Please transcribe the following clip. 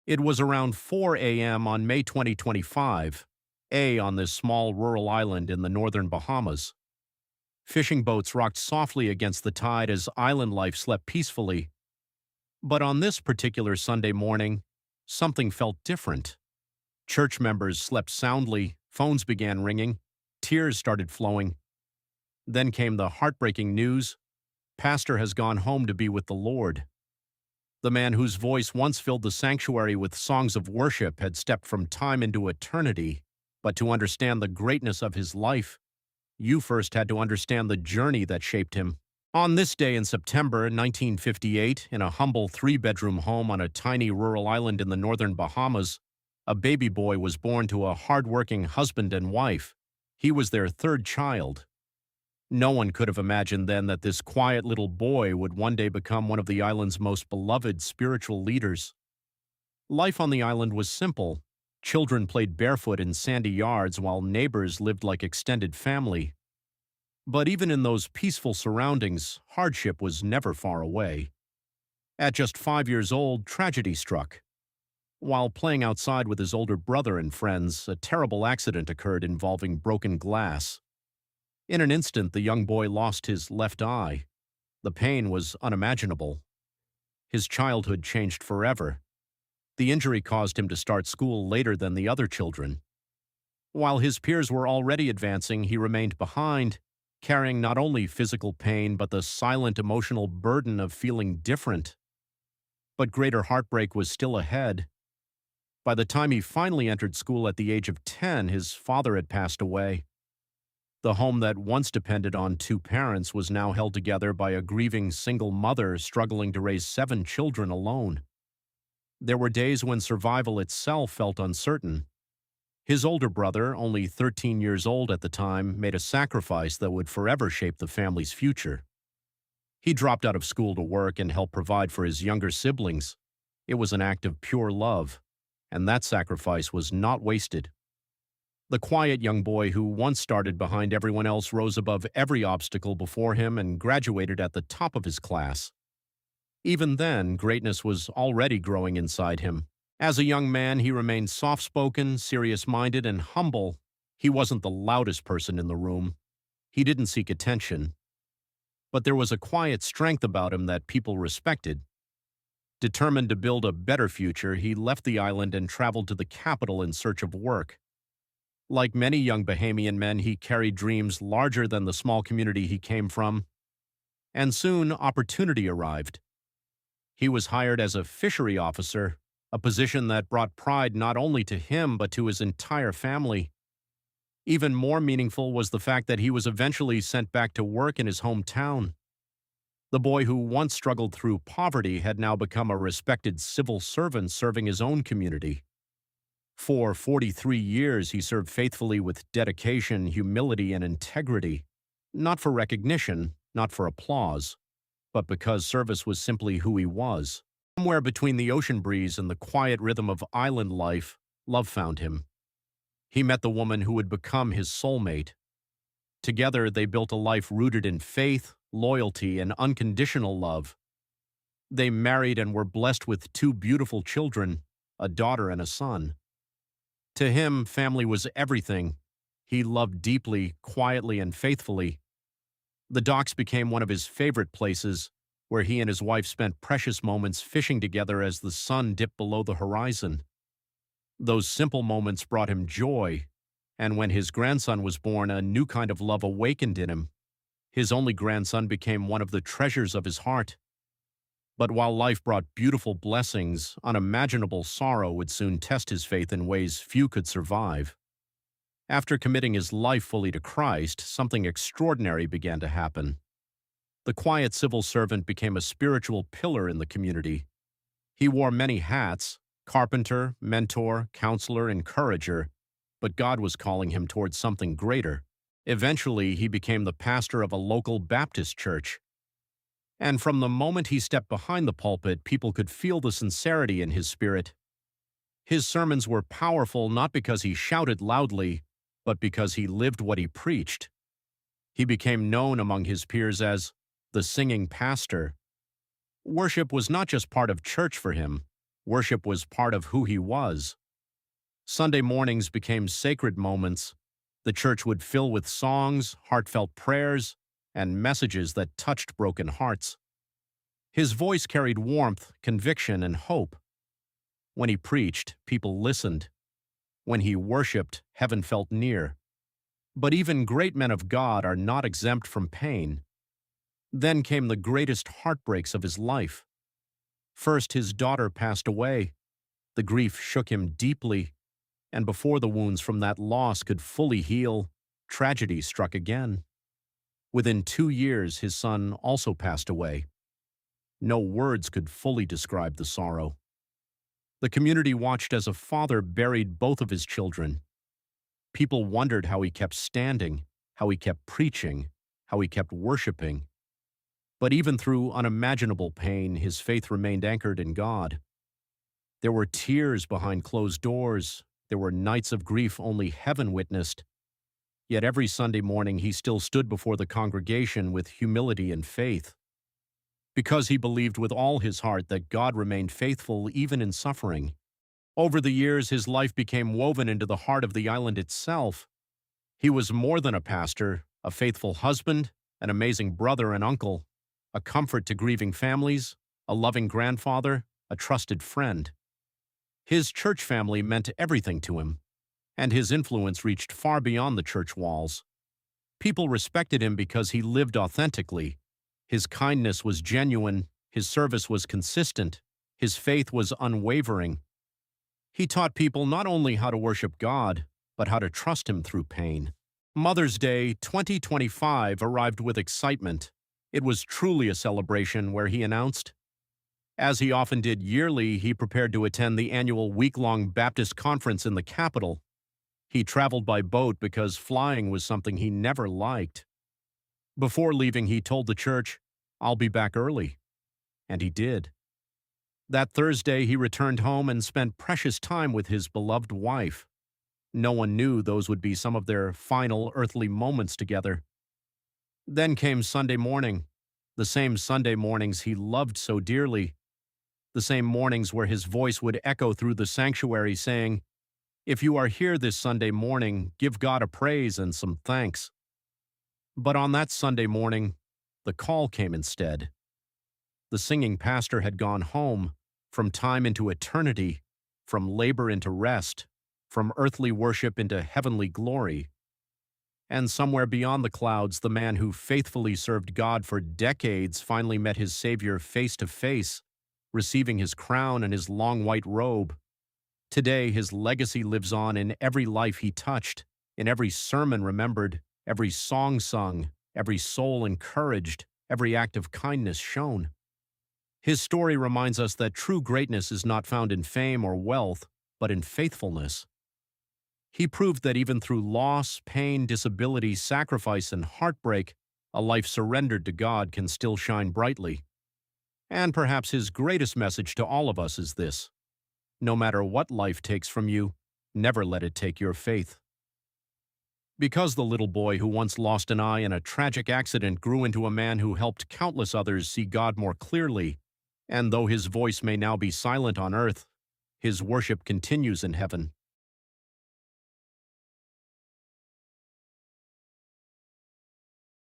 It was around 4 a.m. on May 2025, on this small rural island in the northern Bahamas. Fishing boats rocked softly against the tide as island life slept peacefully. But on this particular Sunday morning, something felt different. Church members slept soundly, phones began ringing, tears started flowing. Then came the heartbreaking news: Pastor has gone home to be with the Lord. The man whose voice once filled the sanctuary with songs of worship had stepped from time into eternity. But to understand the greatness of his life, you first had to understand the journey that shaped him. On this day in September 1958, in a humble three-bedroom home on a tiny rural island in the northern Bahamas, a baby boy was born to a hard-working husband and wife. He was their third child. No one could have imagined then that this quiet little boy would one day become one of the island's most beloved spiritual leaders. Life on the island was simple. Children played barefoot in sandy yards while neighbors lived like extended family. But even in those peaceful surroundings, hardship was never far away. At just 5 years old, tragedy struck. While playing outside with his older brother and friends, a terrible accident occurred involving broken glass. In an instant, the young boy lost his left eye. The pain was unimaginable. His childhood changed forever. The injury caused him to start school later than the other children. While his peers were already advancing, he remained behind, carrying not only physical pain but the silent emotional burden of feeling different. But greater heartbreak was still ahead. By the time he finally entered school at the age of 10, his father had passed away. The home that once depended on two parents was now held together by a grieving single mother struggling to raise 7 children alone. There were days when survival itself felt uncertain. His older brother, only 13 years old at the time, made a sacrifice that would forever shape the family's future. He dropped out of school to work and help provide for his younger siblings. It was an act of pure love, and that sacrifice was not wasted. The quiet young boy who once started behind everyone else rose above every obstacle before him and graduated at the top of his class. Even then, greatness was already growing inside him. As a young man, he remained soft-spoken, serious-minded, and humble. He wasn't the loudest person in the room. He didn't seek attention. But there was a quiet strength about him that people respected. Determined to build a better future, he left the island and traveled to the capital in search of work. Like many young Bahamian men, he carried dreams larger than the small community he came from. And soon, opportunity arrived. He was hired as a fishery officer, a position that brought pride not only to him but to his entire family. Even more meaningful was the fact that he was eventually sent back to work in his hometown. The boy who once struggled through poverty had now become a respected civil servant serving his own community. For 43 years, he served faithfully with dedication, humility, and integrity, not for recognition, not for applause, but because service was simply who he was. Somewhere between the ocean breeze and the quiet rhythm of island life, love found him. He met the woman who would become his soulmate. Together, they built a life rooted in faith, loyalty, and unconditional love. They married and were blessed with 2 beautiful children, a daughter and a son. To him, family was everything. He loved deeply, quietly, and faithfully. The docks became one of his favorite places, where he and his wife spent precious moments fishing together as the sun dipped below the horizon. Those simple moments brought him joy, and when his grandson was born, a new kind of love awakened in him. His only grandson became one of the treasures of his heart. But while life brought beautiful blessings, unimaginable sorrow would soon test his faith in ways few could survive. After committing his life fully to Christ, something extraordinary began to happen. The quiet civil servant became a spiritual pillar in the community. He wore many hats: carpenter, mentor, counselor, encourager, but God was calling him towards something greater. Eventually, he became the pastor of a local Baptist church. And from the moment he stepped behind the pulpit, people could feel the sincerity in his spirit. His sermons were powerful not because he shouted loudly, but because he lived what he preached. He became known among his peers as the singing pastor. Worship was not just part of church for him. Worship was part of who he was. Sunday mornings became sacred moments. The church would fill with songs, heartfelt prayers, and messages that touched broken hearts. His voice carried warmth, conviction, and hope. When he preached, people listened. When he worshiped, heaven felt near. But even great men of God are not exempt from pain. Then came the greatest heartbreaks of his life. First, his daughter passed away. The grief shook him deeply, and before the wounds from that loss could fully heal, tragedy struck again. Within 2 years, his son also passed away. No words could fully describe the sorrow. The community watched as a father buried both of his children. People wondered how he kept standing, how he kept preaching, how he kept worshiping. But even through unimaginable pain, his faith remained anchored in God. There were tears behind closed doors. There were nights of grief only heaven witnessed. Yet every Sunday morning he still stood before the congregation with humility and faith. Because he believed with all his heart that God remained faithful even in suffering. Over the years, his life became woven into the heart of the island itself. He was more than a pastor, a faithful husband, an amazing brother and uncle, a comfort to grieving families, a loving grandfather, a trusted friend. His church family meant everything to him, and his influence reached far beyond the church walls. People respected him because he lived authentically. His kindness was genuine, his service was consistent, his faith was unwavering. He taught people not only how to worship God, but how to trust him through pain. Mother's Day 2025 arrived with excitement. It was truly a celebration where he announced, as he often did yearly, he prepared to attend the annual week-long Baptist conference in the capital. He traveled by boat because flying was something he never liked. Before leaving, he told the church, "I'll be back early." And he did. That Thursday, he returned home and spent precious time with his beloved wife. No one knew those would be some of their final earthly moments together. Then came Sunday morning, the same Sunday mornings he loved so dearly, the same mornings where his voice would echo through the sanctuary saying, "If you are here this Sunday morning, give God a praise and some thanks." But on that Sunday morning, the call came instead. The singing pastor had gone home, from time into eternity, from labor into rest, from earthly worship into heavenly glory. And somewhere beyond the clouds, the man who faithfully served God for decades finally met his Savior face to face, receiving his crown and his long white robe. Today, his legacy lives on in every life he touched, in every sermon remembered, every song sung, every soul encouraged, every act of kindness shown. His story reminds us that true greatness is not found in fame or wealth, but in faithfulness. He proved that even through loss, pain, disability, sacrifice, and heartbreak, a life surrendered to God can still shine brightly. And perhaps his greatest message to all of us is this: no matter what life takes from you, never let it take your faith. Because the little boy who once lost an eye in a tragic accident grew into a man who helped countless others see God more clearly, and though his voice may now be silent on earth, his worship continues in heaven.